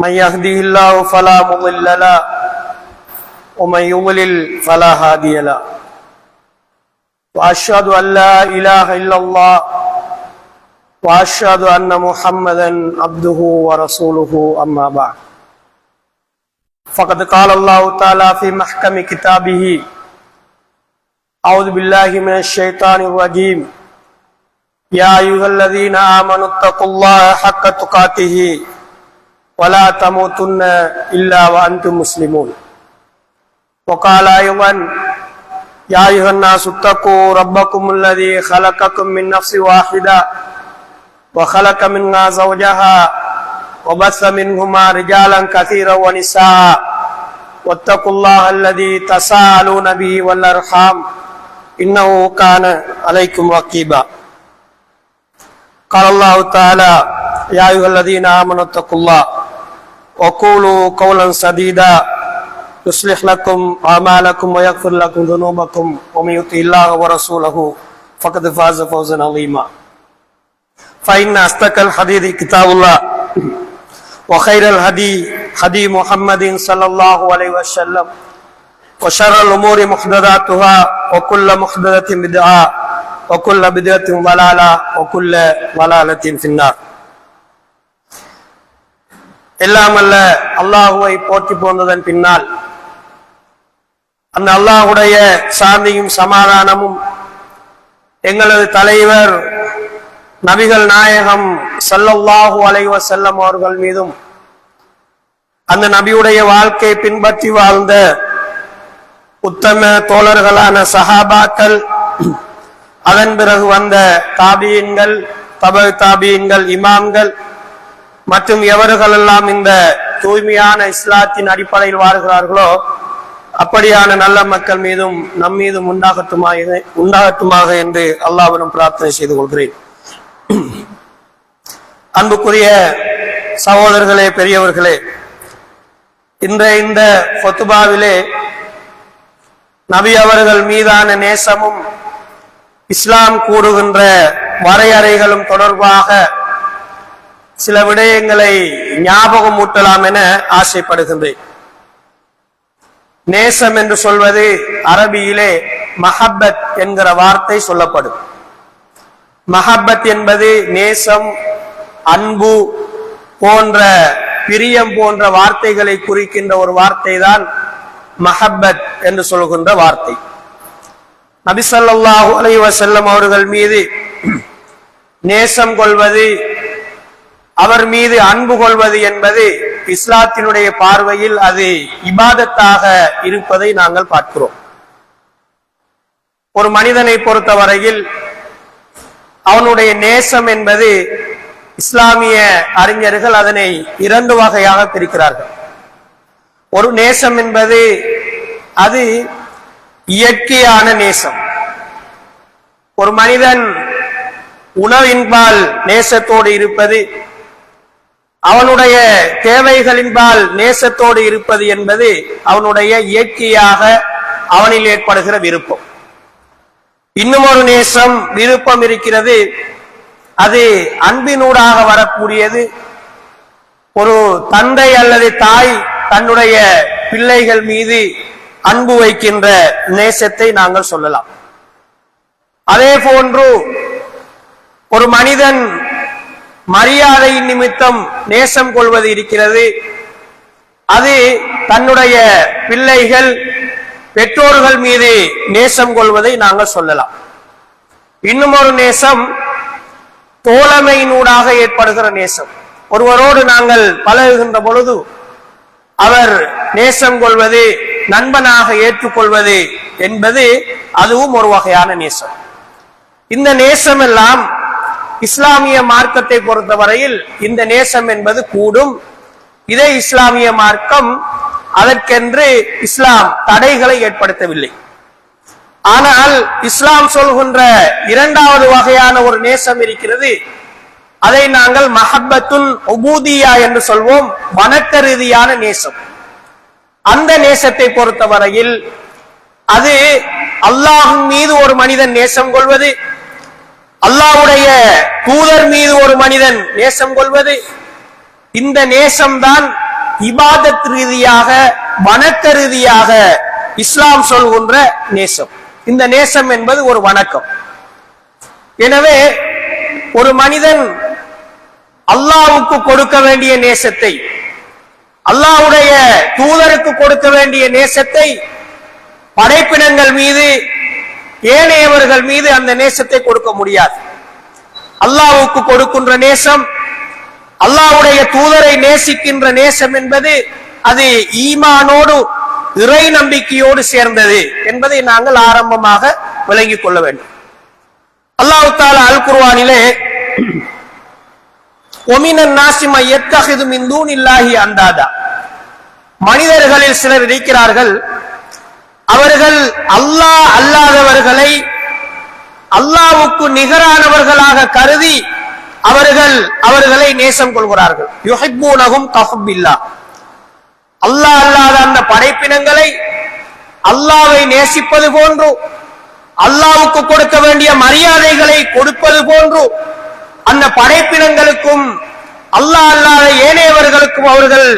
من يهده الله فلا مضل له ومن يضلل فلا هادي له وأشهد أن لا إله إلا الله وأشهد أن محمدا عبده ورسوله أما بعد فقد قال الله تعالى في محكم كتابه أعوذ بالله من الشيطان الرجيم يا أيها الذين آمنوا اتقوا الله حق تقاته ولا تموتن إلا وأنتم مسلمون وقال أيضا يا أيها الناس اتقوا ربكم الذي خلقكم من نفس واحدة وخلق منها زوجها وبث منهما رجالا كثيرا ونساء واتقوا الله الذي تساءلون به والأرحام إنه كان عليكم رقيبا قال الله تعالى يا أيها الذين آمنوا اتقوا الله وقولوا قولا سديدا يصلح لكم أعمالكم ويغفر لكم ذنوبكم ومن يطع الله ورسوله فقد فاز فوزا عظيما فإن أصدق الحديث كتاب الله وخير الهدي هدي محمد صلى الله عليه وسلم وشر الأمور محدثاتها وكل محدثة بدعة وكل بدعة ضلالة وكل ضلالة في النار. எல்லாம் அல்ல அல்லாஹுவை போற்றி போன்றதன் பின்னால் அந்த அல்லாஹுடைய சாந்தியும் சமாதானமும் எங்களது தலைவர் நபிகள் நாயகம் ஸல்லல்லாஹு அலைஹி வஸல்லம் அவர்கள் மீதும் அந்த நபியுடைய வாழ்க்கையை பின்பற்றி வாழ்ந்த உத்தம தோழர்களான சஹாபாக்கள், அதன் பிறகு வந்த தாபியீன்கள், தபு தாபியீன்கள், இமாம்கள் மற்றும் எவர்களெல்லாம் இந்த தூய்மையான இஸ்லாத்தின் அடிப்படையில் வாழ்கிறார்களோ அப்படியான நல்ல மக்கள் மீதும் நம் மீதும் உண்டாகட்டுமாக என்று அல்லாஹ்விடம் பிரார்த்தனை செய்து கொள்கிறேன். அன்புக்குரிய சகோதரர்களே, பெரியவர்களே, இன்றைய இந்த ஃபுத்பாவிலே நபி அவர்கள் மீதான நேசமும் இஸ்லாம் கூறுகின்ற வரையறைகளும் தொடர்பாக சில விடயங்களை ஞாபகம் ஊட்டலாம் என ஆசைப்படுகின்றேன். நேசம் என்று சொல்வது அரபியிலே மஹப்பத் என்கிற வார்த்தை சொல்லப்படும். மஹப்பத் என்பது நேசம், அன்பு போன்ற, பிரியம் போன்ற வார்த்தைகளை குறிக்கின்ற ஒரு வார்த்தை தான் மஹப்பத் என்று சொல்கின்ற வார்த்தை. நபி ஸல்லல்லாஹு அலைஹி வஸல்லம் அவர்கள் மீது நேசம் கொள்வது, அவர் மீது அன்பு கொள்வது என்பது இஸ்லாத்தினுடைய பார்வையில் அது இபாதத்தாக இருப்பதை நாங்கள் பார்க்கிறோம். ஒரு மனிதனை பொறுத்தவரையில் அவனுடைய நேசம் என்பது இஸ்லாமிய அறிஞர்கள் அதனை இரண்டு வகையாக பிரிக்கிறார்கள். ஒரு நேசம் என்பது அது இயற்கையான நேசம். ஒரு மனிதன் உணவின்பால் நேசத்தோடு இருப்பது, அவனுடைய தேவைகளின்பால் நேசத்தோடு இருப்பது என்பது அவனுடைய இயற்கையாக அவனில் ஏற்படுகிற விருப்பம். இன்னும் ஒரு நேசம், விருப்பம் இருக்கிறது, அது அன்பினூடாக வரக்கூடியது. ஒரு தந்தை அல்லது தாய் தன்னுடைய பிள்ளைகள் மீது அன்பு வைக்கின்ற நேசத்தை நாங்கள் சொல்லலாம். அதே போன்று ஒரு மனிதன் மரியாதையின் நிமித்தம் நேசம் கொள்வது இருக்கிறது. அது தன்னுடைய பிள்ளைகள், பெற்றோர்கள் மீது நேசம் கொள்வதை நாங்கள் சொல்லலாம். இன்னும் ஒரு நேசம் தோழமையினூடாக ஏற்படுகிற நேசம். ஒருவரோடு நாங்கள் பழகுகின்ற பொழுது அவர் நேசம் கொள்வது, நண்பனாக ஏற்றுக்கொள்வது என்பது அதுவும் ஒரு வகையான நேசம். இந்த நேசம் எல்லாம் இஸ்லாமிய மார்க்கத்தை பொறுத்தவரையில் இந்த நேசம் என்பது கூடும். இதை இஸ்லாமிய மார்க்கம் அதற்கென்று இஸ்லாம் தடைகளை ஏற்படுத்தவில்லை. ஆனால் இஸ்லாம் சொல்கின்ற இரண்டாவது வகையான ஒரு நேசம் இருக்கிறது. அதை நாங்கள் மஹப்பத்துன் உபூதியா என்று சொல்வோம், வணக்க ரீதியான நேசம். அந்த நேசத்தை பொறுத்தவரையில் அது அல்லாஹ்வின் மீது ஒரு மனிதன் நேசம் கொள்வது, அல்லாஹ்வுடைய தூதர் மீது ஒரு மனிதன் நேசம் கொள்வது, இந்த நேசம்தான் இபாதத் ரீதியாக வணக்க ரீதியாக இஸ்லாம் சொல்கின்ற நேசம். இந்த நேசம் என்பது ஒரு வணக்கம். எனவே ஒரு மனிதன் அல்லாஹ்வுக்கு கொடுக்க வேண்டிய நேசத்தை, அல்லாஹ்வுடைய தூதருக்கு கொடுக்க வேண்டிய நேசத்தை படைப்பினங்கள் மீது, ஏனையவர்கள் மீது அந்த நேசத்தை கொடுக்க முடியாது. அல்லாஹ்வுக்கு கொடுக்கின்ற நேசம், அல்லாஹ்வுடைய தூதரை நேசிக்கின்ற நேசம் என்பது அது ஈமானோடு, இறை நம்பிக்கையோடு சேர்ந்தது என்பதை நாங்கள் ஆரம்பமாக விளங்கிக் கொள்ள வேண்டும். அல்லாஹ் தஆலா அல் குர்ஆனிலே ஒமினன் நாஸி மை யத்தகிது மின் தூனில்லாஹி அந்தாதா, மனிதர்களில் சிலர் இருக்கிறார்கள், அவர்கள் அல்லாஹ் அல்லாதவர்களை அல்லாஹ்வுக்கு நிகரானவர்களாக கருதி அவர்களை நேசம் கொள்கிறார்கள். யுஹிப்பூனஹும் கஹுப்பில்லாஹ், அல்லாஹ் அல்லாத அந்த படைப்பினங்களை அல்லாஹ்வை நேசிப்பது போன்று, அல்லாஹ்வுக்கு கொடுக்க வேண்டிய மரியாதைகளை கொடுப்பது போன்று அந்த படைப்பினங்களுக்கும் அல்லாஹ் அல்லாத ஏனையவர்களுக்கும் அவர்கள்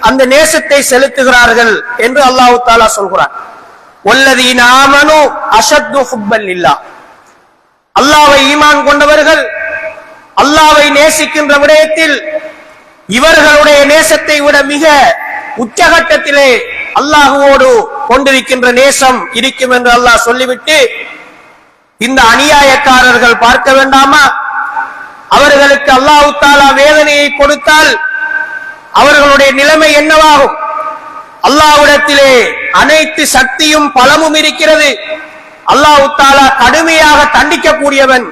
அந்த நேசத்தை செலுத்துகிறார்கள் என்று அல்லாஹ் தஆலா சொல்கிறான். வல்லதீன ஆமனு அஷத்து ஹுப்பன் லில்லாஹ், அல்லாஹ்வை ஈமான் கொண்டவர்கள் அல்லாஹ்வை நேசிக்கின்ற விடயத்தில் இவர்களுடைய நேசத்தை விட மிக உச்சகட்டத்திலே அல்லாஹ்வோடு கொண்டிருக்கின்ற நேசம் இருக்கும் என்று அல்லாஹ் சொல்லிவிட்டு, இந்த அநியாயக்காரர்கள் பார்க்க வேண்டாமா, அவர்களுக்கு அல்லாஹ் தஆலா வேதனையை கொடுத்தால் அவர்களுடைய நிலைமை என்னவாகும்? அல்லாஹ்விடத்திலே அனைத்து சக்தியும் பலமும் இருக்கிறது. அல்லாஹ் தஆலா கடுமையாக தண்டிக்கக்கூடியவன்.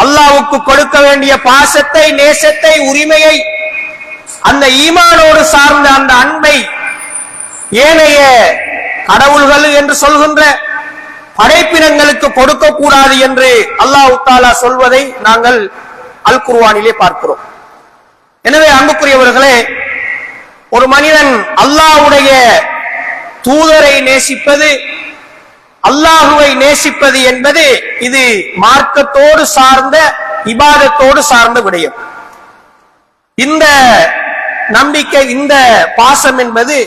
அல்லாஹ்வுக்கு கொடுக்க வேண்டிய பாசத்தை, நேசத்தை, உரிமையை, அந்த ஈமானோடு சார்ந்த அந்த அன்பை ஏனைய கடவுள்கள் என்று சொல்கின்ற படைப்பினங்களுக்கு கொடுக்க கூடாது என்று அல்லாஹ் தஆலா சொல்வதை நாங்கள் அல் குர்ஆனிலே பார்க்கிறோம். எனவே அன்புக்குரியவர்களே, ஒரு மனிதன் அல்லாஹ்வுடைய தூதரை நேசிப்பது, அல்லாஹுவை நேசிப்பது என்பது இது மார்க்கத்தோடு சார்ந்த, இபாதத்தோடு சார்ந்த விடயம். இந்த நம்பிக்கை, இந்த பாசம் என்பது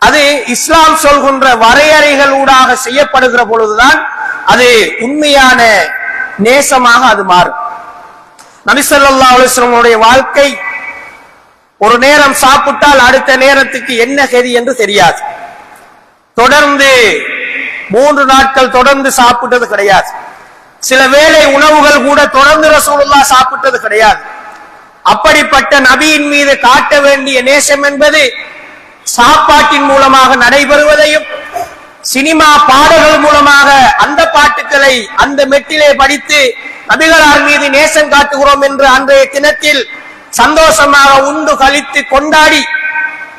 அது இஸ்லாம் சொல்கின்ற வரையறைகள் ஊடாக செய்யப்படுகிற பொழுதுதான் அது உண்மையான நேசமாக அது மாறும். நபி ஸல்லல்லாஹு அலைஹி வஸல்லம் வாழ்க்கை, ஒரு நேரம் சாப்பிட்டால் அடுத்த நேரத்துக்கு என்ன கதி என்று தெரியாது. தொடர்ந்து 3 நாட்கள் தொடர்ந்து சாப்பிட்டது கிடையாது. சில வேளை உணவுகள் கூட தொடர்ந்து ரசூலுல்லாஹ் சாப்பிட்டது கிடையாது. அப்படிப்பட்ட நபியின் மீது காட்ட வேண்டிய நேசம் என்பது சாப்பாட்டின் மூலமாக நடைபெறுவதையும், சினிமா பாடல்கள் மூலமாக அந்த பாட்டுக்களை அந்த மெட்டிலே படித்து நபிகளார் மீது நேசம் காட்டுகிறோம் என்று அன்றைய தினத்தில் சந்தோஷமாக உண்டு கழித்து கொண்டாடி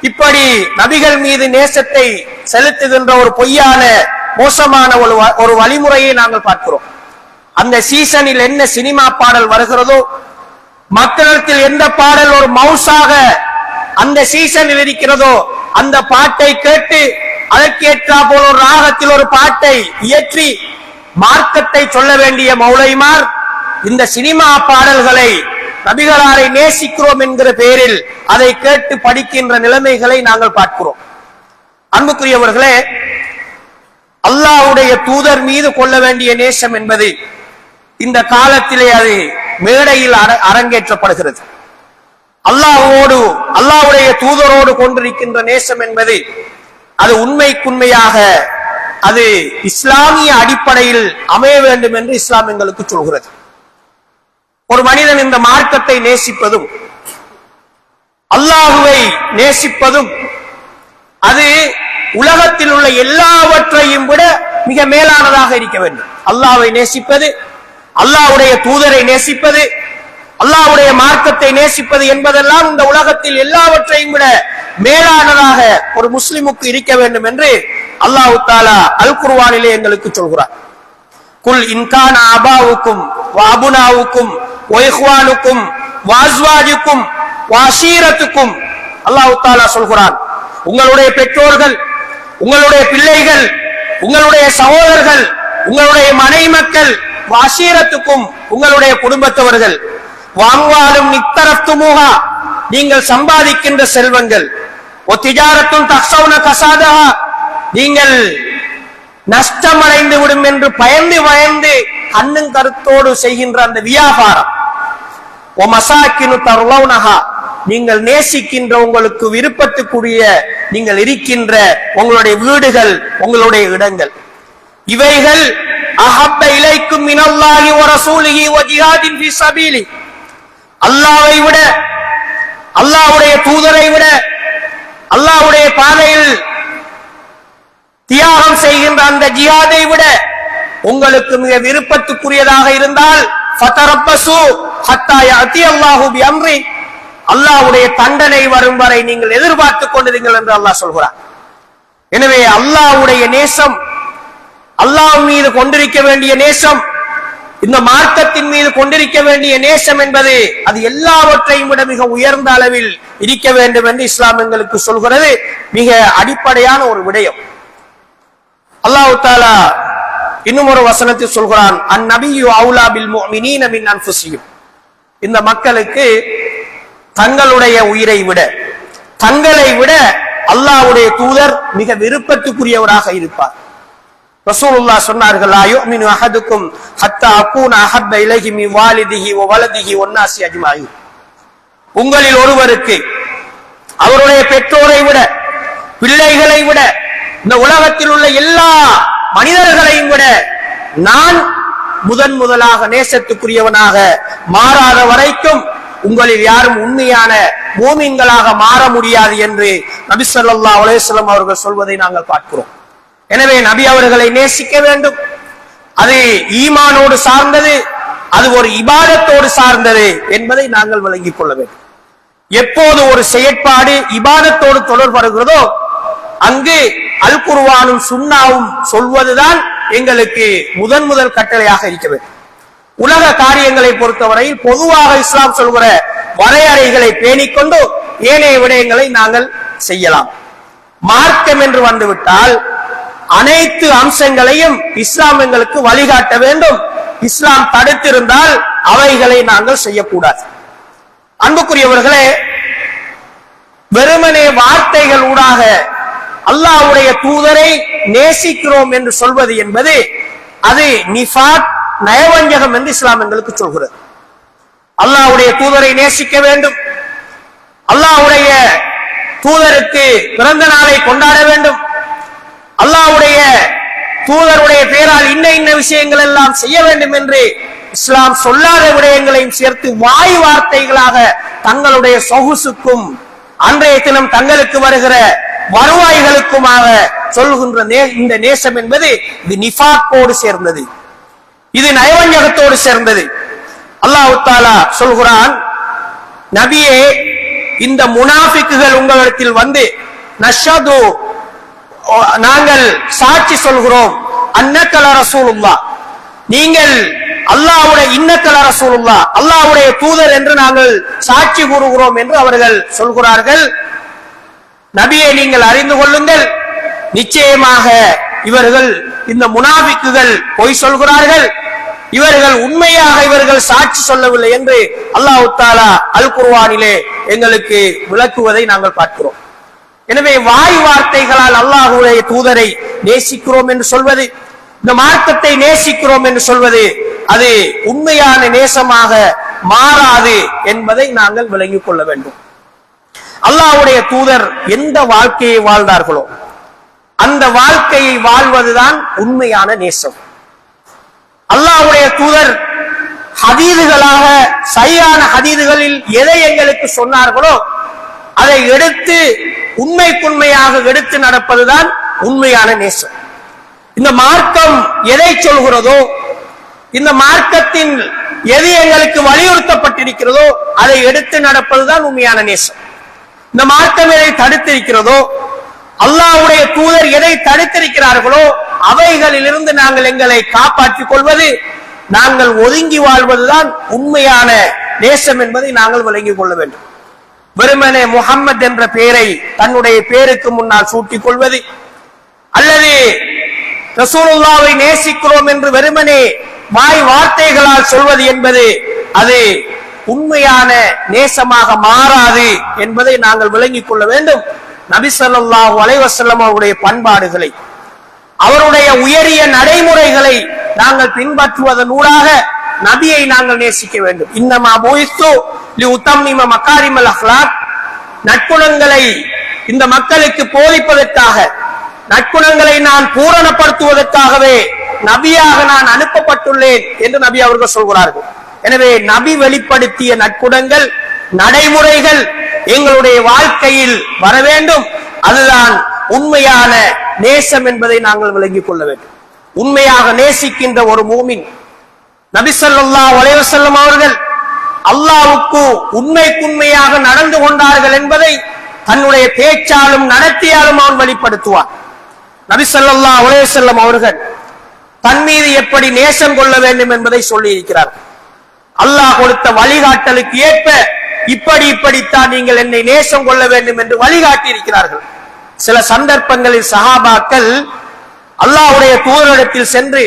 இப்படி நபிகள் மீது நேசத்தை செலுத்துகின்ற ஒரு பொய்யான மோசமான ஒரு வழிமுறையை நாங்கள் பார்க்கிறோம். அந்த சீசனில் என்ன சினிமா பாடல் வருகிறதோ, மக்களிடத்தில் எந்த பாடல் ஒரு மவுசாக அந்த சீசனில் இருக்கிறதோ அந்த பாட்டை கேட்டு அதற்கேற்றா போல ஒரு ராகத்தில் ஒரு பாட்டை இயற்றி மார்க்கத்தை சொல்ல வேண்டிய மௌலைமார் இந்த சினிமா பாடல்களை நபிகளாரை நேசிக்கிறோம் என்கிற பெயரில் அதை கேட்டு படிக்கின்ற நிலைமைகளை நாங்கள் பார்க்கிறோம். அன்புக்குரியவர்களே, அல்லாஹ்வுடைய தூதர் மீது கொள்ள வேண்டிய நேசம் என்பது இந்த காலத்திலே அது மேடையில் அரங்கேற்றப்படுகிறது. அல்லாஹ்வோடு, அல்லாஹ்வுடைய தூதரோடு கொண்டிருக்கின்ற நேசம் என்பது அது உண்மைக்குண்மையாக அது இஸ்லாமிய அடிப்படையில் அமைய வேண்டும் என்று இஸ்லாம் எங்களுக்கு சொல்கிறது. ஒரு மனிதன் இந்த மார்க்கத்தை நேசிப்பதும் அல்லாஹுவை நேசிப்பதும் அது உலகத்தில் உள்ள எல்லாவற்றையும் விட மிக மேலானதாக இருக்க வேண்டும். அல்லாஹ்வை நேசிப்பது, அல்லாஹ்வுடைய தூதரை நேசிப்பது, அல்லாஹ்வுடைய மார்க்கத்தை நேசிப்பது என்பதெல்லாம் இந்த உலகத்தில் எல்லாவற்றையும் விட மேலானதாக ஒரு முஸ்லிமுக்கு இருக்க வேண்டும் என்று அல்லாஹ் தஆலா அல் குர்ஆனிலே எங்களுக்கு சொல்கிறார். குல் இன்கான அபாவுக்கும் வஅபுனாவுக்கும் வஇஹ்வானுக்கும் வஅஸ்வாஜுக்கும் வஅஷீரத்துக்கும், அல்லாஹ் தஆலா சொல்கிறான், உங்களுடைய பெற்றோர்கள், உங்களுடைய பிள்ளைகள், உங்களுடைய சகோதரர்கள், உங்களுடைய மனைவி மக்கள், வஅஷீரத்துக்கும் உங்களுடைய குடும்பத்தவர்கள், வாங்வாலும் நித்தரத்துமுகா நீங்கள் சம்பாதிக்கின்ற செல்வங்கள், ஒத்திஜாரத்துன் தக்ஸவுன கஸாதஹா, நீங்கள் நஷ்டமடைந்து விடும் என்று பயந்து பயந்து கண்ணும் கருத்தோடு செய்கின்ற அந்த வியாபாரம். ஒ மசாக்கினு தர்லௌனஹா, நீங்கள் நேசிக்கின்ற உங்களுக்கு விருப்பத்துக்குரிய நீங்கள் இருக்கின்ற உங்களுடைய வீடுகள், உங்களுடைய இடங்கள், இவைகள் அஹப்ப இலைக்கும் மினல்லாஹி வ ரசூலிஹி வ ஜிஹாதின் ஃபீ ஸபீலி, அல்லாஹ்வை விட, அல்லாஹ்வுடைய தூதரை விட, அல்லாஹ்வுடைய பாதையில் தியாகம் செய்கின்ற அந்த ஜிஹாதை விட உங்களுக்கு மிக விருப்பத்துக்குரியதாக இருந்தால் ஃபதரப்பசு ஹத்தா யஅதி அல்லாஹு பிஅம்ரி, அல்லாஹ்வுடைய தண்டனை வரும் வரை நீங்கள் எதிர்பார்த்துக் கொண்டிருங்கள் என்று அல்லாஹ் சொல்கிறார். எனவே அல்லாஹ்வுடைய நேசம், அல்லாஹ் மீது கொண்டிருக்க வேண்டிய நேசம், இந்த மார்க்கத்தின் மீது கொண்டிருக்க வேண்டிய நேசம் என்பது அது எல்லாவற்றையும் விட மிக உயர்ந்த அளவில் இருக்க வேண்டும் என்று இஸ்லாம் எங்களுக்கு சொல்கிறது. மிக அடிப்படையான ஒரு விடயம். அல்லாஹ் தஆலா இன்னும் ஒரு வசனத்தில் சொல்கிறான், அந்நபியு அவுலா பில் முஃமினீன மின் அன்ஃபுஸிஹிம், இந்த மக்களுக்கு தங்களுடைய உயிரை விட, தங்களை விட அல்லாஹ்வுடைய தூதர் மிக விருப்பத்துக்குரியவராக இருப்பார். ரசூலுல்லாஹ் சொன்னார்கள், லா யுமினு அஹதுக்கும் ஹத்தா அகூன அஹப்ப இலைஹி மின் வாலிதிஹி வ வலதிஹி வன்னாஸி அஜ்மாஈன், உங்களில் ஒருவருக்கு அவருடைய பெற்றோரை விட, பிள்ளைகளை விட, இந்த உலகத்தில் உள்ள எல்லா மனிதர்களையும் விட நான் முதலாக நேசத்துக்குரியவனாக மாறாத வரைக்கும் உங்களில் யாரும் உண்மையான மூமின்களாக மாற முடியாது என்று நபி ஸல்லல்லாஹு அலைஹி வஸல்லம் அவர்கள் சொல்வதை நாங்கள் பார்க்கிறோம். எனவே நபி அவர்களை நேசிக்க வேண்டும். அது ஈமானோடு சார்ந்தது, அது ஒரு இபாதத்தோடு சார்ந்தது என்பதை நாங்கள் விளங்கிக் கொள்ள வேண்டும். எப்போது ஒரு செயற்பாடு இபாதத்தோடு தொடர்படுகிறதோ அங்கு அல் குர்ஆனும் சுன்னாவும் சொல்வதுதான் எங்களுக்கு முதல் கட்டளையாக இருக்க வேண்டும். உலக காரியங்களை பொறுத்தவரையில் பொதுவாக இஸ்லாம் சொல்கிற வரையறைகளை பேணிக்கொண்டு ஏனைய விடயங்களை நாங்கள் செய்யலாம். மார்க்கம் என்று வந்துவிட்டால் அனைத்து அம்சங்களையும் இஸ்லாம் எங்களுக்கு வழிகாட்ட வேண்டும். இஸ்லாம் தடுத்திருந்தால் அவைகளை நாங்கள் செய்யக்கூடாது. அன்புக்குரியவர்களே, வெறுமனே வார்த்தைகள் ஊடாக அல்லாஹ்வுடைய தூதரை நேசிக்கிறோம் என்று சொல்வது என்பது அது நிஃபாக், நயவஞ்சகம் என்று இஸ்லாம் எங்களுக்கு சொல்கிறது. அல்லாஹ்வுடைய தூதரை நேசிக்க வேண்டும், அல்லாஹ்வுடைய தூதருக்கு பிறந்த நாளை கொண்டாட வேண்டும், அல்லாஹ்வுடைய தூதருடைய பெயரால் இன்ன விஷயங்கள் எல்லாம் செய்ய வேண்டும் என்று இஸ்லாம் சொல்லாத விடயங்களையும் சேர்த்து வாய் வார்த்தைகளாக தங்களுடைய சொகுசுக்கும் அன்றைய தினம் தங்களுக்கு வருகிற வருவாய்களுக்குமாக சொல்கின்ற இந்த நேசம் என்பது இது நிஃபாக்கோடு சேர்ந்தது, இது நயவஞ்சகத்தோடு சேர்ந்தது. அல்லாஹ் தஆலா சொல்கிறான், நபியே, இந்த முனாஃபிக்குகள் உங்களிடத்தில் வந்து நஷ்ஹது, நாங்கள் சாட்சி சொல்கிறோம், அன்னக ரசூலுல்லாஹ், நீங்கள் அல்லாஹ்வுடைய இன்னக ரசூலுல்லாஹ், அல்லாஹ்வுடைய தூதர் என்று நாங்கள் சாட்சி கூறுகிறோம் என்று அவர்கள் சொல்கிறார்கள். நபியை நீங்கள் அறிந்து கொள்ளுங்கள், நிச்சயமாக இவர்கள் இந்த முனாஃபிக்குகள் பொய் சொல்கிறார்கள், இவர்கள் உண்மையாக இவர்கள் சாட்சி சொல்லவில்லை என்று அல்லாஹ் தஆலா அல் குர்ஆனிலே எங்களுக்கு விளக்குவதை நாங்கள் பார்க்கிறோம். எனவே வாய் வார்த்தைகளால் அல்லாஹ்வுடைய தூதரை நேசிக்கிறோம் என்று சொல்வது, இந்த மார்க்கத்தை நேசிக்கிறோம் என்று சொல்வது அது உண்மையான நேசமாக மாறாது என்பதை நாங்கள் விளங்கிக் கொள்ள வேண்டும். அல்லாஹ்வுடைய தூதர் எந்த வாழ்க்கையை வாழ்ந்தார்களோ அந்த வாழ்க்கையை வாழ்வதுதான் உண்மையான நேசம். அல்லாஹ்வுடைய தூதர் ஹதீதுகளாக, சரியான ஹதீதுகளில் எதை எங்களுக்கு சொன்னார்களோ அதை எடுத்து உண்மைக்குண்மையாக எடுத்து நடப்பதுதான் உண்மையான நேசம். இந்த மார்க்கம் எதை சொல்கிறதோ, இந்த மார்க்கத்தின் எது எங்களுக்கு வலியுறுத்தப்பட்டிருக்கிறதோ அதை எடுத்து நடப்பதுதான் உண்மையான நேசம். இந்த மார்க்கம் எதை தடுத்திருக்கிறதோ, அல்லாஹ்வுடைய தூதர் எதை தடுத்திருக்கிறார்களோ அவைகளிலிருந்து நாங்கள் எங்களை காப்பாற்றிக் கொள்வது, நாங்கள் ஒதுங்கி வாழ்வதுதான் உண்மையான நேசம் என்பதை நாங்கள் விளங்கிக் கொள்ள வேண்டும். வெறுமனே முஹம்மது என்ற பெயரை தன்னுடைய பேருக்கு முன்னால் சூட்டிக் கொள்வது, அல்லது ரசூலுல்லாஹ்வை நேசிக்கிறோம் என்று வெறுமனே வாய் வார்த்தைகளால் சொல்வது என்பது அது உண்மையான நேசமாக மாறாது என்பதை நாங்கள் விளங்கிக் கொள்ள வேண்டும். நபி ஸல்லல்லாஹு அலைஹி வஸல்லம் அவருடைய பண்பாடுகளை, அவருடைய உயரிய நடைமுறைகளை நாங்கள் பின்பற்றுவதனூடாக நபியை நாங்கள் நேசிக்க வேண்டும். இன்னமா புஇஸ்து லிஉத்தம்மிம மகாரிமல் அக்லாக், நற்குணங்களை இந்த மக்களுக்கு போதிப்பதற்காக, நற்குணங்களை நான் பூரணப்படுத்துவதற்காகவே நபியாக நான் அனுப்பப்பட்டுள்ளேன் என்று நபி அவர்கள் சொல்கிறார்கள். எனவே நபி வெளிப்படுத்திய நற்குணங்கள், நடைமுறைகள் எங்களுடைய வாழ்க்கையில் வர வேண்டும். அதுதான் உண்மையான நேசம் என்பதை நாங்கள் விளங்கிக் கொள்ள வேண்டும். உண்மையாக நேசிக்கின்ற ஒரு மூமின், நபி ஸல்லல்லாஹு அலைஹி வஸல்லம் அவர்கள் அல்லாஹ்வுக்கு உண்மைக்குண்மையாக நடந்து கொண்டார்கள் என்பதை தன்னுடைய பேச்சாலும் நடத்தியாலும் அவன் வெளிப்படுத்துவான். நபி ஸல்லல்லாஹு அலைஹி வஸல்லம் அவர்கள் தன் மீது எப்படி நேசம் கொள்ள வேண்டும் என்பதை சொல்லி இருக்கிறார்கள். அல்லாஹ் கொடுத்த வழிகாட்டலுக்கு ஏற்ப இப்படித்தான் நீங்கள் என்னை நேசம் கொள்ள வேண்டும் என்று வழிகாட்டி இருக்கிறார்கள். சில சந்தர்ப்பங்களில் சஹாபாக்கள் அல்லாஹ்வுடைய தூதரிடத்தில் சென்று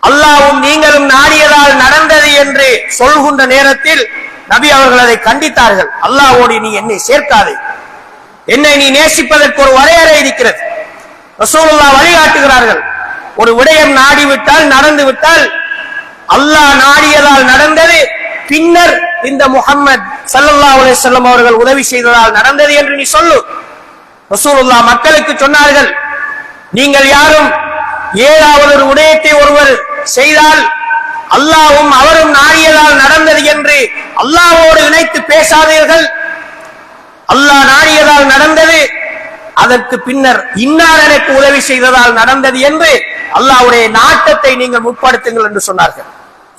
அல்லாஹ்வும் நீங்களும் நாடியதால் நடந்தது என்று சொல்கின்ற நேரத்தில் நபி அவர்கள் அதை கண்டித்தார்கள். அல்லாஹ்வோடு நீ என்னை சேர்க்காதே, என்னை நீ நேசிப்பதற்கு ஒரு வரையறை இருக்கிறது. ரசூலுல்லாஹ் வழிகாட்டுகிறார்கள். ஒரு விடயம் நாடிவிட்டால், நடந்து விட்டால், அல்லாஹ் நாடியதால் நடந்தது, பின்னர் இந்த முஹம்மது ஸல்லல்லாஹு அலைஹி வஸல்லம் அவர்கள் உதவி செய்ததால் நடந்தது என்று நீ சொல்லு. ரசூலுல்லாஹ் மக்களுக்கு சொன்னார்கள், நீங்கள் யாரும் ஏதாவது ஒரு விடயத்தை ஒருவர் செய்தால் அல்லாஹ்வும் அவரும் நாடியதால் நடந்தது என்று அல்லாஹ்வோடு இணைத்து பேசாதீர்கள். அல்லாஹ் நாடியதால் நடந்தது, அதற்கு பின்னர் இன்னார் எனக்கு உதவி செய்ததால் நடந்தது என்று அல்லாஹ்வுடைய நாட்டத்தை நீங்கள் முற்படுத்துங்கள் என்று சொன்னார்கள்.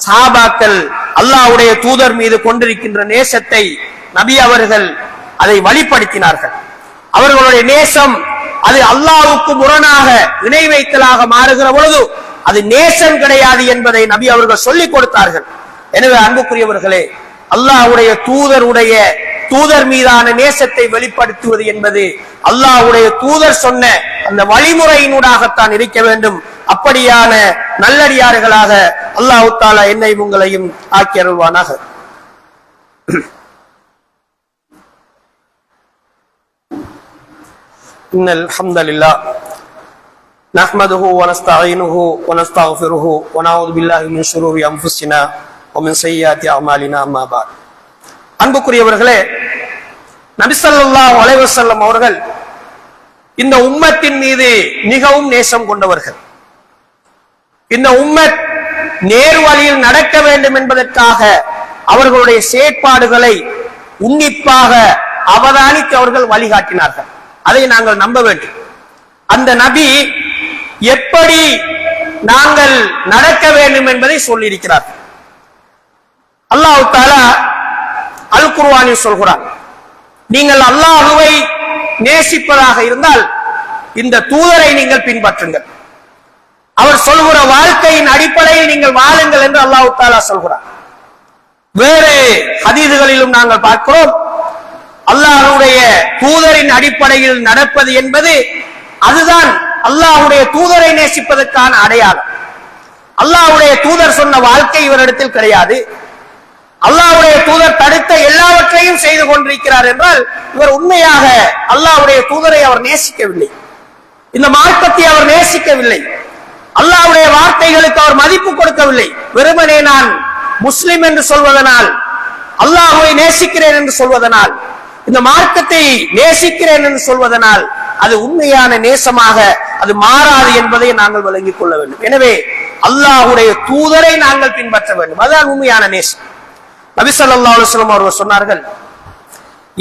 சஹாபாக்கள் அல்லாஹ்வுடைய தூதர் மீது கொண்டிருக்கின்ற நேசத்தை நபி அவர்கள் அதை வெளிப்படுத்தினார்கள். அவர்களுடைய நேசம் அது அல்லாஹ்வுக்கு முரணாக இணை வைத்தலாக மாறுகிற பொழுது அது நேசம் கிடையாது என்பதை நபி அவர்கள் சொல்லிக் கொடுத்தார்கள். எனவே அன்புக்குரியவர்களே, அல்லாஹ்வுடைய தூதர் மீதான நேசத்தை வெளிப்படுத்துவது என்பது அல்லாஹ்வுடைய தூதர் சொன்ன அந்த வழிமுறையினூடாகத்தான் இருக்க வேண்டும். அப்படியான நல்லடியார்களாக அல்லாஹ் தஆலா என்னை உங்களையும் ஆக்கி அருள்வானாக. இன்னல் ஹம்தலில்லாஹ் நஹ்மதுஹு வ நஸ்தஈனுஹு வ நஸ்தக்ஃபிருஹு வ நஊது பில்லாஹி மின் ஷுரூரி அன்ஃபுஸினா வ மின் ஸய்யிஆத்தி அமாலினா. அம்மா பஅத். அன்புக்குரியவர்களே, நபி ஸல்லல்லாஹு அலைஹி வஸல்லம் அவர்கள் இந்த உம்மத்தின் மீது மிகவும் நேசம் கொண்டவர்கள். இந்த உம்மத் நேர் வழியில் நடக்க வேண்டும் என்பதற்காக அவர்களுடைய செயற்பாடுகளை உன்னிப்பாக அவதானித்து அவர்கள் வழிகாட்டினார்கள். அதை நாங்கள் நம்ப வேண்டும். அந்த நபி எப்படி நாங்கள் நடக்க வேண்டும் என்பதை சொல்லியிருக்கிறார். அல்லாஹ் தஆலா அல் குர்ஆனில் சொல்கிறார், நீங்கள் அல்லாஹ்வை நேசிப்பதாக இருந்தால் இந்த தூதரை நீங்கள் பின்பற்றுங்கள், அவர் சொல்கிற வாழ்க்கையின் அடிப்படையில் நீங்கள் வாழுங்கள் என்று அல்லாஹ் தஆலா சொல்கிறார். வேறு ஹதீதுகளிலும் நாங்கள் பார்க்கிறோம், அல்லாஹ்வுடைய தூதரின் அடிப்படையில் நடப்பது என்பது அதுதான் அல்லாஹ்வுடைய தூதரை நேசிப்பதற்கான அடையாளம். அல்லாஹ்வுடைய தூதர் சொன்ன வாழ்க்கை இவரிடத்தில் கிடையாது. அல்லாஹ்வுடைய தூதர் தடுத்த எல்லாவற்றையும் செய்து கொண்டிருக்கிறார் என்றால் இவர் உண்மையாக அல்லாஹ்வுடைய தூதரை அவர் நேசிக்கவில்லை, இந்த மார்க்கத்தை அவர் நேசிக்கவில்லை, அல்லாஹ்வுடைய வார்த்தைகளுக்கு அவர் மதிப்பு கொடுக்கவில்லை. வெறுமனே நான் முஸ்லிம் என்று சொல்வதனால், அல்லாஹ்வை நேசிக்கிறேன் என்று சொல்வதனால், இந்த மார்க்கத்தை நேசிக்கிறேன் என்று சொல்வதனால் அது உண்மையான நேசமாக அது மாறாது என்பதை நாங்கள் விளங்கிக் கொள்ள வேண்டும். எனவே அல்லாஹ்வுடைய தூதரை நாங்கள் பின்பற்ற வேண்டும், அதுதான் உண்மையான நேசம். நபி ஸல்லல்லாஹு அலைஹி வஸல்லம் அவர்கள் சொன்னார்கள்,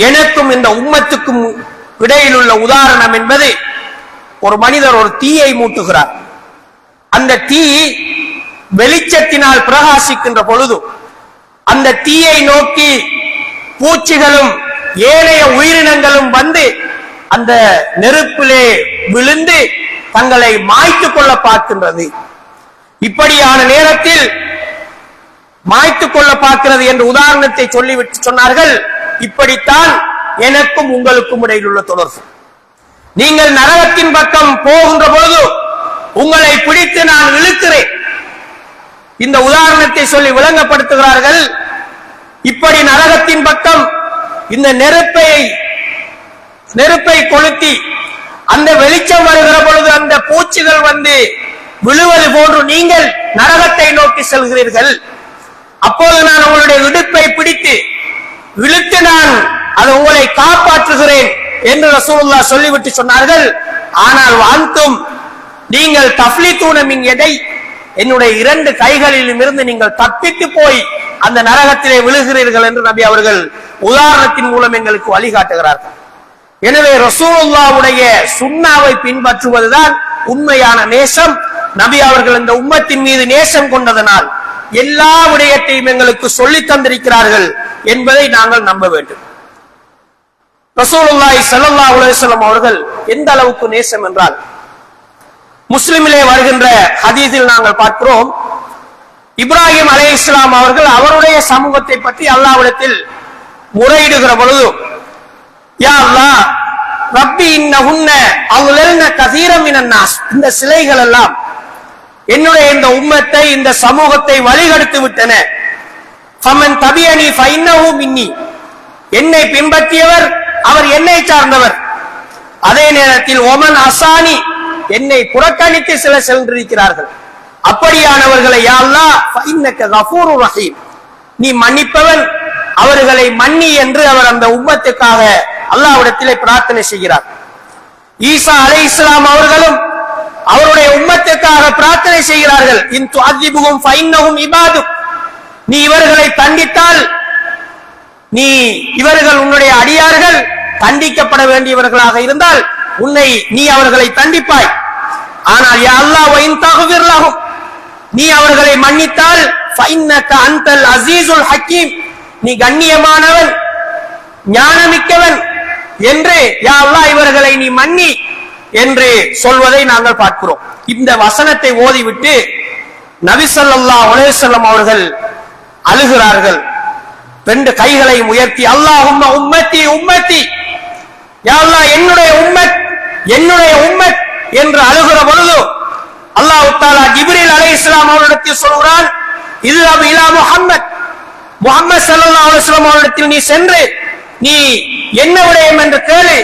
எனக்கும் இந்த உம்மத்துக்கும் இடையில் உள்ள உதாரணம் என்பது ஒரு மனிதர் ஒரு தீயை மூட்டுகிறார். அந்த தீ வெளிச்சத்தினால் பிரகாசிக்கின்ற பொழுது அந்த தீயை நோக்கி பூச்சிகளும் ஏனைய உயிரினங்களும் வந்து அந்த நெருப்பிலே விழுந்து தங்களை மாய்த்துக் கொள்ள பார்க்கின்றது. இப்படியான நேரத்தில் மாய்த்துக் கொள்ள பார்க்கிறது என்ற உதாரணத்தை சொல்லிவிட்டு சொன்னார்கள், இப்படித்தான் எனக்கும் உங்களுக்கும் இடையில் உள்ள தொடர்பு. நீங்கள் நரகத்தின் பக்கம் போகின்ற பொழுது உங்களை பிடித்து நான் இழுக்கிறேன். இந்த உதாரணத்தை சொல்லி விளங்கப்படுத்துகிறார்கள். இப்படி நரகத்தின் பக்கம் இந்த நெருப்பை நெருப்பை கொளுத்தி அந்த வெளிச்சம் வருகிற பொழுது அந்த பூச்சிகள் வந்து விழுவது போன்று நீங்கள் நரகத்தை நோக்கி செல்கிறீர்கள். அப்போது நான் உங்களுடைய இடுப்பை பிடித்து இழுத்து நான் அது உங்களை காப்பாற்றுகிறேன் என்று ரசூலுல்லாஹ் சொல்லிவிட்டு சொன்னார்கள். ஆனால் வாந்தும் நீங்கள் தஃப்லிதூன மின் யதை, என்னுடைய 2 கைகளிலும் இருந்து நீங்கள் தப்பித்து போய் அந்த நரகத்திலே விழுகிறீர்கள் என்று நபி அவர்கள் உதாரணத்தின் மூலம் எங்களுக்கு வழிகாட்டுகிறார்கள். எனவே ரசூலுல்லாஹ்வுடைய சுன்னாவை பின்பற்றுவதுதான் உண்மையான நேசம். நபி அவர்கள் இந்த உம்மத்தின் மீது நேசம் கொண்டதனால் எல்லா விடயத்தையும் எங்களுக்கு சொல்லி தந்திருக்கிறார்கள் என்பதை நாங்கள் நம்ப வேண்டும். ரசூலுல்லாஹி ஸல்லல்லாஹு அலைஹி வஸல்லம் அவர்கள் எந்த அளவுக்கு நேசம் என்றால், முஸ்லிமிலே வருகின்ற ஹதீஸில் நாங்கள் பார்க்கிறோம், இப்ராஹிம் அலைஹிஸ்ஸலாம் அவர்கள் அவருடைய சமூகத்தை பற்றி அல்லாஹ்விடத்தில் முறையிடுகிற பொழுது, யா அல்லாஹ் ரப்பி இன்னஹுன்ன அவ்லல்ன கஸீரம் மினன் நாஸ், இந்த சிலைகள் எல்லாம் என்னுடைய இந்த உம்மத்தை இந்த சமூகத்தை வழிகெடுத்து விட்டன. ஃபமன் தபியனி ஃபஇன்னஹு மின்னி, என்னை பின்பற்றியவர் அவர் என்னை சார்ந்தவர். அதே நேரத்தில் ஒமன் அசானி, என்னை புறக்கணித்து சில சென்றிருக்கிறார்கள். அப்படியானவர்களை யா அல்லாஹ் ஃபஇன்னக கஃபூருர் ரஹீம், நீ மன்னிப்பவன், அவர்களை மன்னி என்று அவர் அந்த உம்மத்துக்காக அல்லாஹ்விடத்திலே பிரார்த்தனை செய்கிறார். ஈசா அலைஹிஸ்ஸலாம் அவர்களும் அவருடைய உம்மத்துக்காக பிரார்த்தனை செய்கிறார்கள். இன் துஅதிபுஹும் ஃபஇன்னஹும் இபாதுக், நீ இவர்களை தண்டித்தால் நீ இவர்கள் உன்னுடைய அடியார்கள், தண்டிக்கப்பட வேண்டியவர்களாக இருந்தால் நீ அவர்களை தண்டிப்பாய். ஆனால் யா அல்லாஹ் வ இன் தக்ஃபிர் லஹும், நீ அவர்களை மன்னித்தால் ஃபஇன்னக அன்தல் அஸீஸுல் ஹக்கீம், நீ கண்ணியமானவன் ஞானமிக்கவன் என்று யா அல்லாஹ் இவர்களை நீ மன்னி என்று சொல்வதை நாங்கள் பார்க்கிறோம். இந்த வசனத்தை ஓதிவிட்டு நபி ஸல்லல்லாஹு அலைஹி வஸல்லம் அவர்கள் அழுகிறார்கள். 2 கைகளை உயர்த்தி அல்லாஹும்ம உம்மத்தி உம்மத்தி, யா அல்லாஹ் என்னுடைய உம்மத் என்னுடைய உம்மத் என்று அழுகிற பொழுது அல்லாஹ் தஆலா ஜிப்ரீல் அலைஹிஸ்ஸலாம் அவரிடத்தில் சொல்கிறான், இத்ஹப் இலா முஹம்மத், முஹம்மது ஸல்லல்லாஹு அலைஹி வஸல்லம் அவரிடத்தில் நீ சென்று நீ என்ன விடயம் என்று கேளு,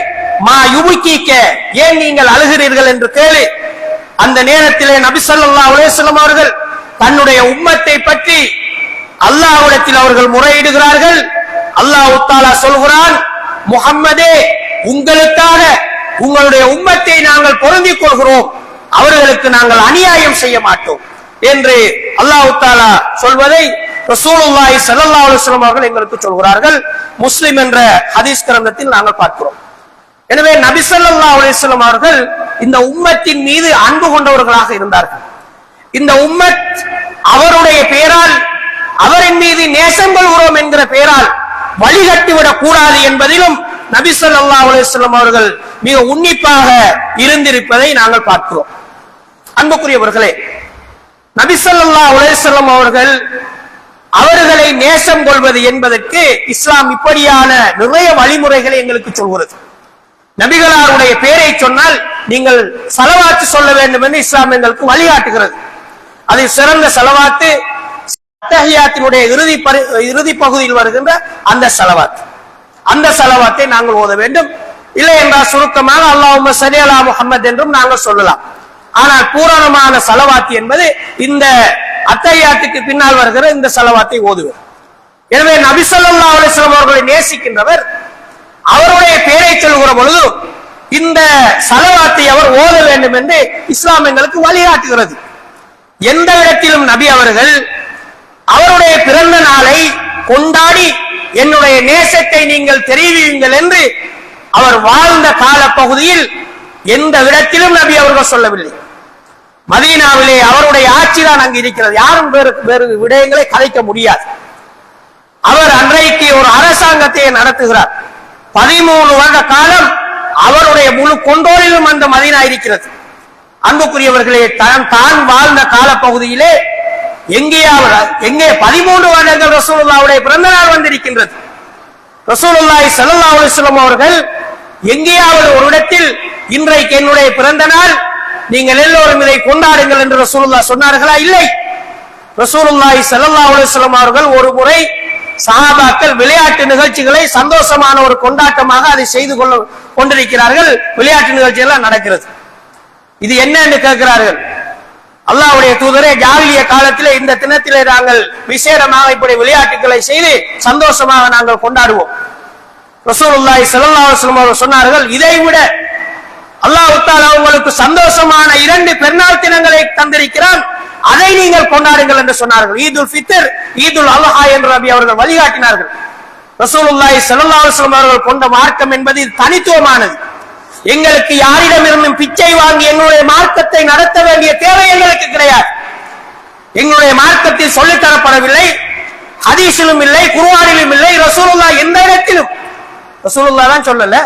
மா யுபுகீக, ஏன் நீங்கள் அழுகிறீர்கள் என்று கேளு. அந்த நேரத்திலே நபி ஸல்லல்லாஹு அலைஹி வஸல்லம் அவர்கள் தன்னுடைய உம்மத்தை பற்றி அல்லாஹ்விடத்தில் அவர்கள் முறையிடுகிறார்கள். அல்லாஹ் தஆலா சொல்கிறான், முஹம்மதே உங்களுக்காக உங்களுடைய உம்மத்தை நாங்கள் பொருந்திக் கொள்கிறோம், அவர்களுக்கு நாங்கள் அநியாயம் செய்ய மாட்டோம் என்று அல்லாஹ் தஆலா சொல்வதை ரசூலுல்லாஹி ஸல்லல்லாஹு அலைஹி வஸல்லம் அவர்கள் எங்களுக்கு சொல்கிறார்கள். முஸ்லிம் என்ற ஹதீஸ் கிரந்தத்தில் நாங்கள் பார்க்கிறோம். எனவே நபி ஸல்லல்லாஹு அலைஹி வஸல்லம் அவர்கள் இந்த உம்மத்தின் மீது அன்பு கொண்டவர்களாக இருந்தார்கள். இந்த உம்மத் அவருடைய பெயரால் அவரின் மீது நேசம் கொள்கிறோம் என்கிற பெயரால் வழிகட்டிவிடக் கூடாது என்பதிலும் நபி ஸல்லல்லாஹு அலைஹி வஸல்லம் அவர்கள் மிக உன்னிப்பாக இருந்திருப்பதை நாங்கள் பார்க்கிறோம். அன்புக்குரியவர்களே, நபி ஸல்லல்லாஹு அலைஹி வஸல்லம் அவர்கள் அவர்களை நேசம் கொள்வது என்பதற்கு இஸ்லாம் இப்படியான நிறைய வழிமுறைகளை எங்களுக்கு சொல்கிறது. நபிகளாருடைய பெயரை சொன்னால் நீங்கள் ஸலவாத் சொல்ல வேண்டும் என்று இஸ்லாம் எங்களுக்கு வழிகாட்டுகிறது. அதில் சிறந்த ஸலவாத் அத்தஹியாத்தினுடைய இறுதி பகுதியில் வருகின்ற அந்த ஸலவாத். அந்த ஸலவாத்தை நாங்கள் ஓத வேண்டும். இல்லை என்றால் சுருக்கமாக அல்லாஹும்ம ஸல்லி அலா முஹம்மத் என்றும் நாங்கள் சொல்லலாம். ஆனால் பூரணமான ஸலவாத் என்பது இந்த அத்தஹியாத்துக்கு பின்னால் வருகிற இந்த ஸலவாத்தை ஓதுவது. எனவே நபி ஸல்லல்லாஹு அலைஹி வஸல்லம் அவர்களை நேசிக்கின்றவர் அவருடைய பெயரை சொல்கிற பொழுது இந்த ஸலவாத்தை அவர் ஓத வேண்டும் என்று இஸ்லாம் எங்களுக்கு வழிகாட்டுகிறது. எந்த இடத்திலும் நபி அவர்கள் அவருடைய பிறந்த நாளை கொண்டாடி என்னுடைய நேசத்தை நீங்கள் தெரிவியுங்கள் என்று அவர் வாழ்ந்த கால பகுதியில் எந்த இடத்திலும் நபி அவர்கள் சொல்லவில்லை. மதீனாவிலே அவருடைய ஆட்சி தான் அங்கு இருக்கிறது. யாரும் வேறு விடயங்களை கலைக்க முடியாது. அவர் அன்றைக்கு ஒரு அரசாங்கத்தை நடத்துகிறார். 13 வருட காலம் அவருடைய முழு கொண்டோரிலும் அந்த மதீனா இருக்கிறது. அன்புக்குரியவர்களே, தான் வாழ்ந்த கால பகுதியிலே எங்கே 13 வருடங்கள் ரசூலுல்லாஹ்வுடைய பிறந்த நாள் வந்திருக்கின்றது. ரசூலுல்லாஹி ஸல்லல்லாஹு அலைஹி வஸல்லம் அவர்கள் எங்கேயாவது ஒரு இடத்தில் இன்றைக்கு என்னுடைய பிறந்த நாள், நீங்கள் எல்லோரும் இதை கொண்டாடுங்கள் என்று ரசூலுல்லாஹ் சொன்னார்களா? இல்லை. ரசூலுல்லாஹி ஸல்லல்லாஹு அலைஹி வஸல்லம் அவர்கள் ஒரு முறை சஹாபாக்கள் விளையாட்டு நிகழ்ச்சிகளை சந்தோஷமான ஒரு கொண்டாட்டமாக அதை செய்து கொண்டிருக்கிறார்கள். விளையாட்டு நிகழ்ச்சிகள் நடக்கிறது. இது என்ன என்று கேட்கிறார்கள். அல்லாஹ்வுடைய தூதரே, ஜாகிலிய காலத்திலே இந்த தினத்திலே நாங்கள் விசேடமாக இப்படி விளையாட்டுகளை செய்து சந்தோஷமாக நாங்கள் கொண்டாடுவோம். ரசூலுல்லாஹி ஸல்லல்லாஹு அலைஹி வஸல்லம் அவர்கள் சொன்னார்கள், இதைவிட அல்லாஹ் தஆலா உங்களுக்கு சந்தோஷமான 2 பெருநாள் தினங்களை தந்திருக்கிறான், அதை நீங்கள் கொண்டாடுங்கள் என்று சொன்னார்கள். ஈதுல் ஃபித்ர், ஈதுல் அல்ஹா என்று நபி அவர்கள் வழிகாட்டினார்கள். ரசூலுல்லாஹி ஸல்லல்லாஹு அலைஹி வஸல்லம் அவர்கள் கொண்ட மார்க்கம் என்பது தனித்துவமானது. எங்களுக்கு யாரிடம் இருந்தும் பிச்சை வாங்கி எங்களுடைய மார்க்கத்தை நடத்த வேண்டிய தேவை எங்களுக்கு கிடையாது. எங்களுடைய மார்க்கத்தில் சொல்லித்தரப்படவில்லை, ஹதீஸிலும் இல்லை, குர்ஆனிலும் இல்லை, ரசூலுல்லாஹ் எந்த இடத்திலும். ரசூலுல்லாஹ் தான் சொல்லல.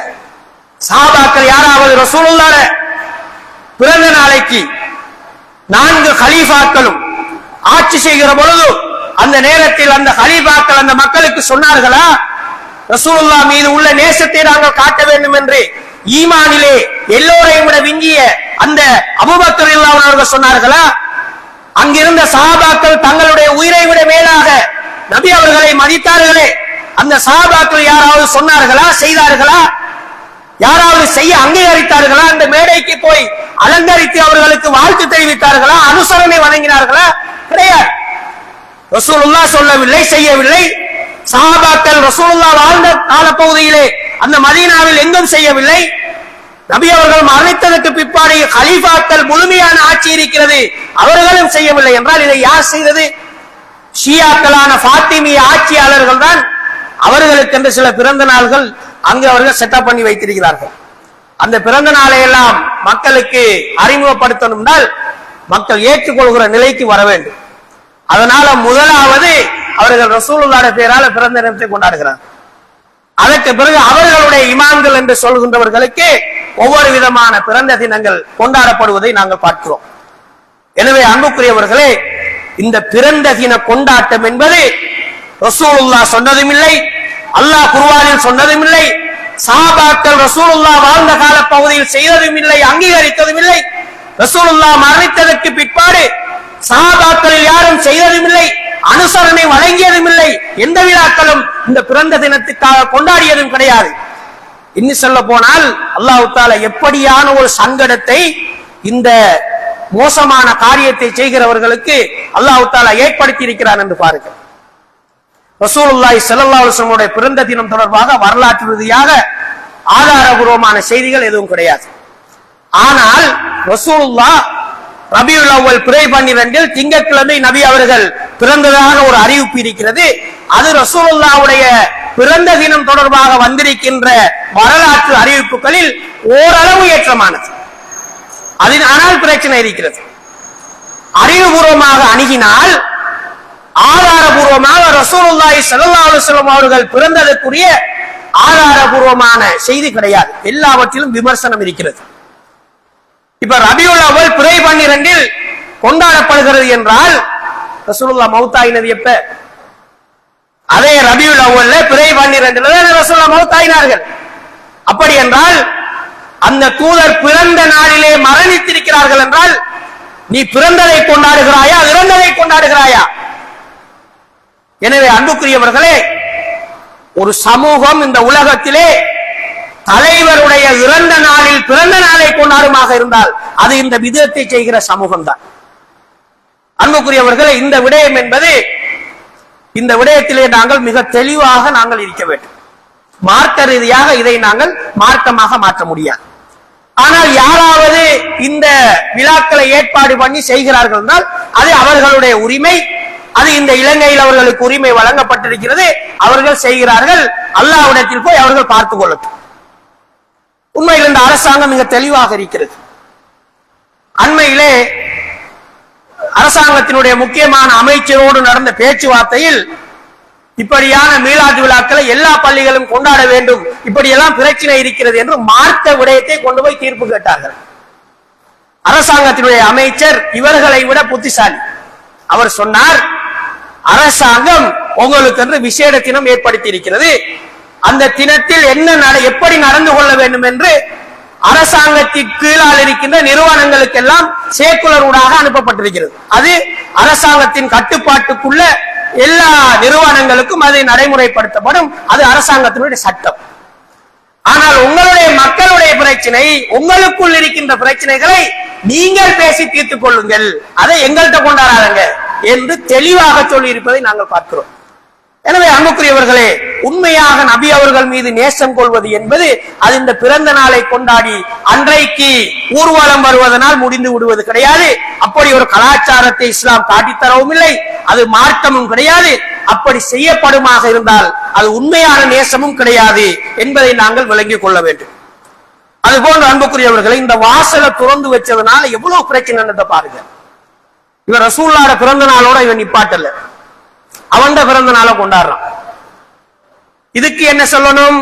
சஹாபாக்கள் யாராவது ரசூலுல்லாஹ் பிறந்த நாளைக்கு 4 கலீஃபாக்களும் ஆட்சி செய்கிற பொழுது அந்த நேரத்தில் அந்த கலீஃபாக்கள் அந்த மக்களுக்கு சொன்னார்களா, ரசூலுல்லாஹ் மீது உள்ள நேசத்தை நாங்கள் காட்ட வேண்டும் என்று ஈமானிலே எல்லோரையும் விட விஞ்சிய அந்த அபூபக்கர் ரலியல்லாஹு அன்ஹு அவர்கள் சொன்னார்களா? அங்கிருந்த சஹாபாக்கள் தங்களுடைய உயிரை விட மேலாக நபி அவர்களை மதித்தார்களே, அந்த சஹாபாக்கள் யாராவது சொன்னார்களா, செய்தார்களா? யாராவது செய்ய அங்கீகரித்தார்களா? அந்த மேடைக்கு போய் அலங்கரித்து அவர்களுக்கு வாழ்த்து தெரிவித்தார்களா? அனுசரணை வழங்கினார்களா? கிடையாது. ரசூலுல்லாஹ் சொல்லவில்லை, செய்யவில்லை. சஹாபாக்கள் ரசூலுல்லாஹ் வாழ்ந்த காலப்பகுதியிலே அந்த மதீனாவில் எங்கும் செய்யவில்லை. நபி அவர்கள் மரணித்ததற்கு பிற்பாடு கலீஃபாக்கள் முழுமையான ஆட்சி இருக்கிறது, அவர்களும் செய்யவில்லை என்றால் இதை யார் செய்தது? ஷியாக்களான ஃபாத்திமிய ஆட்சியாளர்கள் தான். அவர்களுக்கு என்று சில பிறந்த நாள்கள் அங்கு அவர்கள் செட்டப் பண்ணி வைத்திருக்கிறார்கள். அந்த பிறந்த நாளை எல்லாம் மக்களுக்கு அறிமுகப்படுத்தணும்னால் மக்கள் ஏற்றுக்கொள்கிற நிலைக்கு வர வேண்டும். அதனால முதலாவது அவர்கள் ரசூலுல்லாஹ்வுடைய பெயரால பிறந்த தினத்தை கொண்டாடுகிறார். அதற்கு பிறகு அவர்களுடைய இமாம்கள் என்று சொல்கின்றவர்களுக்கு ஒவ்வொரு விதமான பிறந்த தினங்கள் கொண்டாடப்படுவதை நாங்கள் பார்க்கிறோம். எனவே அன்புக்குரியவர்களே, இந்த பிறந்த தின கொண்டாட்டம் என்பது ரசூலுல்லாஹ் சொன்னதும் இல்லை, அல்லாஹ் குர்ஆனில் சொன்னதும் இல்லை, சஹாபாக்கள் ரசூலுல்லாஹ் வாழ்ந்த கால பகுதியில் செய்ததும் இல்லை, அங்கீகரித்ததும் இல்லை. ரசூலுல்லாஹ் மரணித்ததற்கு பிற்பாடு சஹாபாக்களில் யாரும் செய்ததும் இல்லை, அனுசரணை வழங்கியதும் இல்லை. எந்த விழாக்களும் இந்த பிறந்த தினத்துக்காக கொண்டாடியதும் கிடையாது. இன்னும் சொல்ல போனால் அல்லாஹ் தஆலா எப்படியான ஒரு சங்கடத்தை இந்த மோசமான காரியத்தை செய்கிறவர்களுக்கு அல்லாஹ் தஆலா ஏற்படுத்தி இருக்கிறான் என்று பாருங்கள். ரசூலுல்லாஹி ஸல்லல்லாஹு அலைஹி வஸல்லம் பிறந்த தினம் தொடர்பாக வரலாற்று ரீதியாக ஆதாரபூர்வமான செய்திகள் எதுவும் கிடையாது. ஆனால் ரசூலுல்லாஹ் ரபியுல் அவ்வல் பிறை 12 திங்கட்கிழமை நபி அவர்கள் பிறந்ததாக ஒரு அறிவிப்பு இருக்கிறது. அது ரசூலுல்லாஹ்வுடைய பிறந்த தினம் தொடர்பாக வந்திருக்கின்ற வரலாற்று அறிவிப்புகளில் ஓரளவு ஏற்றமானது. ஆனால் பிரச்சனை இருக்கிறது. அறிவுபூர்வமாக அணுகினால் ஆதாரபூர்வமாக ரசூலுல்லாஹி ஸல்லல்லாஹு அலைஹி வஸல்லம் அவர்கள் பிறந்ததற்குரிய ஆதாரபூர்வமான செய்தி கிடையாது. எல்லாவற்றிலும் விமர்சனம் இருக்கிறது. இப்ப ரபியுல் அவ்வல் பிறை 12 கொண்டாடப்படுகிறது என்றால் ரசூலுல்லாஹ் மௌத்தாயினது எப்ப? அதே ரபியுல் அவ்வல்ல பிறை 12 ரசூலுல்லாஹ் மௌத்தாயினார்கள். அப்படி என்றால் அந்த தூதர் பிறந்த நாளிலே மரணித்திருக்கிறார்கள் என்றால் நீ பிறந்ததை கொண்டாடுகிறாயா, இறந்ததை கொண்டாடுகிறாயா? எனவே அன்புக்குரியவர்களே, ஒரு சமூகம் இந்த உலகத்திலே தலைவருடைய இறந்த நாளில் பிறந்த நாளை கொண்டாடுமாக இருந்தால் அது இந்த விதத்தை செய்கிற சமூகம் தான். அன்புக்குரியவர்களே, இந்த விடயம் என்பது இந்த விடயத்திலே நாங்கள் மிக தெளிவாக நாங்கள் இருக்க வேண்டும். மார்க்க ரீதியாக இதை நாங்கள் மார்க்கமாக மாற்ற முடியாது. ஆனால் யாராவது இந்த விழாக்களை ஏற்பாடு பண்ணி செய்கிறார்கள் என்றால் அது அவர்களுடைய உரிமை. அது இந்த இலங்கையில் அவர்களுக்கு உரிமை வழங்கப்பட்டிருக்கிறது. அவர்கள் செய்கிறார்கள். அல்லாஹ்விடத்தில் போய் அவர்கள் பார்த்துக் கொள்ளட்டும். உண்மையில் இந்த அரசாங்கம் மிக தெளிவாக இருக்கிறது. அண்மையிலே அரசாங்கத்தினுடைய முக்கியமான அமைச்சரோடு நடந்த பேச்சுவார்த்தையில் இப்படியான மீலாது விழாக்களை எல்லா பள்ளிகளும் கொண்டாட வேண்டும், இப்படியெல்லாம் பிரச்சனை இருக்கிறது என்று மார்க்க விடயத்தை கொண்டு போய் தீர்ப்பு கேட்டார்கள். அரசாங்கத்தினுடைய அமைச்சர் இவர்களை விட புத்திசாலி. அவர் சொன்னார், அரசாங்கம் உங்களுக்கு என்று விசேட தினம் ஏற்படுத்தி இருக்கிறது. அந்த தினத்தில் என்ன எப்படி நடந்து கொள்ள வேண்டும் என்று அரசாங்கத்திற்கு கீழால் இருக்கின்ற நிறுவனங்களுக்கெல்லாம் சேக்குலர் ஊடாக அனுப்பப்பட்டிருக்கிறது. அது அரசாங்கத்தின் கட்டுப்பாட்டுக்குள்ள எல்லா நிறுவனங்களுக்கும் அது நடைமுறைப்படுத்தப்படும். அது அரசாங்கத்தினுடைய சட்டம். ஆனால் உங்களுடைய மக்களுடைய பிரச்சனை, உங்களுக்குள் இருக்கின்ற பிரச்சனைகளை நீங்கள் பேசி தீர்த்துக் கொள்ளுங்கள், அதை எங்கள்கிட்ட கொண்டாடாங்க என்று தெளிவாக சொல்லி இருப்பதை நாங்கள் பார்க்கிறோம். எனவே அன்புக்குரியவர்களே, உண்மையாக நபி அவர்கள் மீது நேசம் கொள்வது என்பது அது இந்த பிறந்த நாளை கொண்டாடி அன்றைக்கு ஊர்வலம் வருவதனால் முடிந்து விடுவது கிடையாது. அப்படி ஒரு கலாச்சாரத்தை இஸ்லாம் காட்டித்தரவும் இல்லை, அது மார்க்கமும் கிடையாது. அப்படி செய்யப்படுமாக இருந்தால் அது உண்மையான நேசமும் கிடையாது என்பதை நாங்கள் விளங்கிக் கொள்ள வேண்டும். அதுபோன்று அன்புக்குரியவர்களை, இந்த வாசலை திறந்து வச்சதுனால எவ்வளவு பிரச்சனை பாருங்க. இவன் ரசூலுல்லாஹ் பிறந்த நாளோட இவன் நிப்பாட்டல, அவன் பிறந்த நாளை கொண்டாடுறான். இதுக்கு என்ன சொல்லணும்?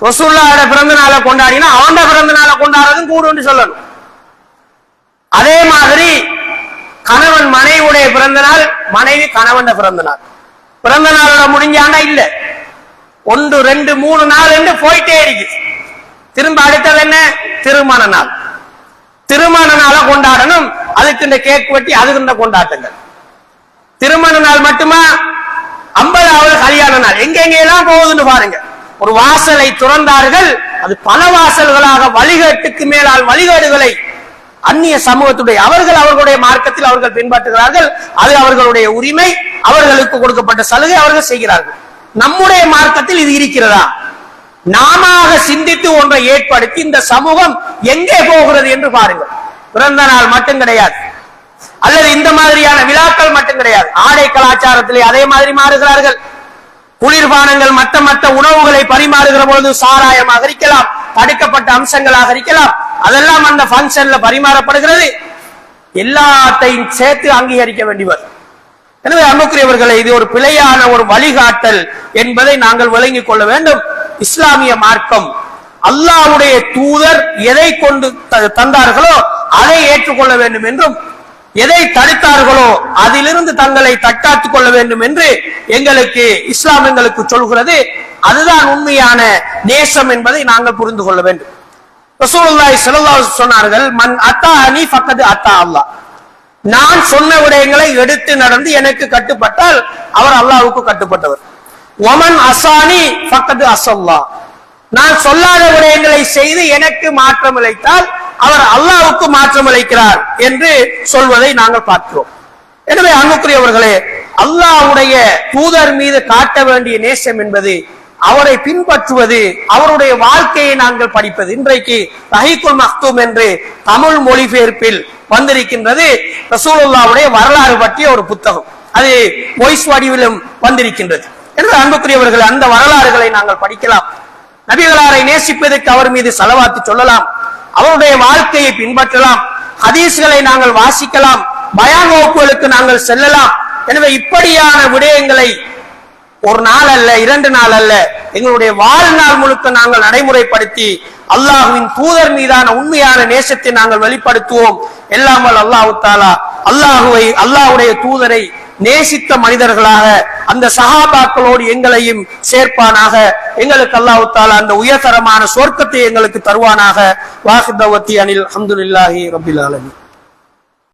ரசூலுல்லாஹ் பிறந்த நாளை கொண்டாடினா அவன் பிறந்த நாளை கொண்டாடுறதும் கூடுன்னு சொல்லணும். அதே மாதிரி கணவன் மனைவியுடைய பிறந்த நாள், மனைவி கணவன் பிறந்த நாள், பிறந்த நாளோட முடிஞ்சாண்டா இல்ல, 1 2 3 4 என்று போயிட்டே இருக்கு. திரும்ப அடுத்தது என்ன? திருமண நாள். திருமண நாளை கொண்டாடணும், அதுக்கு இந்த கேக் வெட்டி அதுக்கு இந்த கொண்டாட்டங்கள். திருமண நாள் மட்டுமா? 50வது கல்யாண நாள். எங்கெங்கெல்லாம் போகுதுன்னு பாருங்க. ஒரு வாசலை துறந்தார்கள், அது பல வாசல்களாக வழிகேட்டுக்கு மேலால் வழிகேடுகளை அந்நிய சமூகத்துடைய அவர்களுடைய மார்க்கத்தில் அவர்கள் பின்பற்றுகிறார்கள். அது அவர்களுடைய உரிமை, அவர்களுக்கு கொடுக்கப்பட்ட சலுகை, அவர்கள் செய்கிறார்கள். நம்முடைய மார்க்கத்தில் இது இருக்கிறதா? நாம சிந்தித்து ஒன்றை ஏற்படுத்தி இந்த சமூகம் எங்கே போகிறது என்று பாருங்கள். பிறந்த நாள் மட்டும் கிடையாது, அல்லது இந்த மாதிரியான விழாக்கள் மட்டும் கிடையாது. ஆடை கலாச்சாரத்திலே அதே மாதிரி மாறுகிறார்கள். குளிர்பானங்கள் மற்ற உணவுகளை பரிமாறுகிற பொழுது சாராயமாக இருக்கலாம், தடுக்கப்பட்ட அம்சங்களாக இருக்கலாம், அதெல்லாம் அந்த பங்கன்ல பரிமாறப்படுகிறது. எல்லாத்தையும் சேர்த்து அங்கீகரிக்க வேண்டியவர். எனவே அன்புக்குரியவர்களை, இது ஒரு பிழையான ஒரு வழிகாட்டல் என்பதை நாங்கள் விளங்கிக் கொள்ள வேண்டும். இஸ்லாமிய மார்க்கம் அல்லாஹ்வுடைய தூதர் எதை கொண்டு தந்தார்களோ அதை ஏற்றுக்கொள்ள வேண்டும் என்றும், எதை தடுத்தார்களோ அதிலிருந்து தங்களை தற்காத்துக் கொள்ள வேண்டும் என்று எங்களுக்கு இஸ்லாம் எங்களுக்கு சொல்கிறது. அதுதான் உண்மையான நேசம் என்பதை நாங்கள் புரிந்து கொள்ள வேண்டும். ரசூலுல்லாஹி ஸல்லல்லாஹு அலைஹி வஸல்லம் சொன்னார்கள், மன் அத்தாஅனி ஃபக்கத் அத்தா அல்லாஹ். நான் சொன்ன விடயங்களை எடுத்து நடந்து எனக்கு கட்டுப்பட்டால் அவர் அல்லாஹ்வுக்கு கட்டுப்பட்டவர். வமன் அசானி ஃபக்கத் அஸல்லாஹ். நான் சொல்லாத விடயங்களை செய்து எனக்கு மாற்றம் அளித்தால் அவர் அல்லாஹ்வுக்கு மாற்றம் அளிக்கிறார் என்று சொல்வதை நாங்கள் பார்க்கிறோம். எனவே அன்புக்குரியவர்களே, அல்லாஹ்வுடைய தூதர் மீது காட்ட வேண்டிய நேசம் என்பது அவரை பின்பற்றுவது, அவருடைய வாழ்க்கையை நாங்கள் படிப்பது. இன்றைக்கு ரஹீக்குல் மக்தூம் என்று தமிழ் மொழிபெயர்ப்பில் வந்திருக்கின்றது ரசூலுல்லாஹ்வுடைய வரலாறு பற்றிய ஒரு புத்தகம். அது வாய்ஸ் வடிவிலும் வந்திருக்கின்றது. எனவே அன்புக்குரியவர்கள், அந்த வரலாறுகளை நாங்கள் படிக்கலாம். நபிகளாரை நேசிப்பதற்கு அவர் மீது ஸலவாத்து சொல்லலாம், அவருடைய வாழ்க்கையை பின்பற்றலாம், ஹதீஸ்களை நாங்கள் வாசிக்கலாம், பயான் வகுப்புகளுக்கு நாங்கள் செல்லலாம். எனவே இப்படியான விடயங்களை ஒரு நாள் அல்ல, 2 நாள் அல்ல, எங்களுடைய வாழ்நாள் முழுக்க நாங்கள் நடைமுறைப்படுத்தி அல்லாஹ்வின் தூதர் மீதான உண்மையான நேசத்தை நாங்கள் வெளிப்படுத்துவோம். எல்லாம் வல்ல அல்லாஹ் தஆலா அல்லாஹ்வுடைய தூதரை நேசித்த மனிதர்களாக அந்த சஹாபாக்களோடு எங்களையும் சேர்ப்பானாக. எங்களுக்கு அல்லாஹ் தஆலா அந்த உயர்தரமான சொர்க்கத்தை எங்களுக்கு தருவானாக. வாஹித் தவத்தி அனில் அல்ஹம்துலில்லாஹி ரப்பில் ஆலமீன்.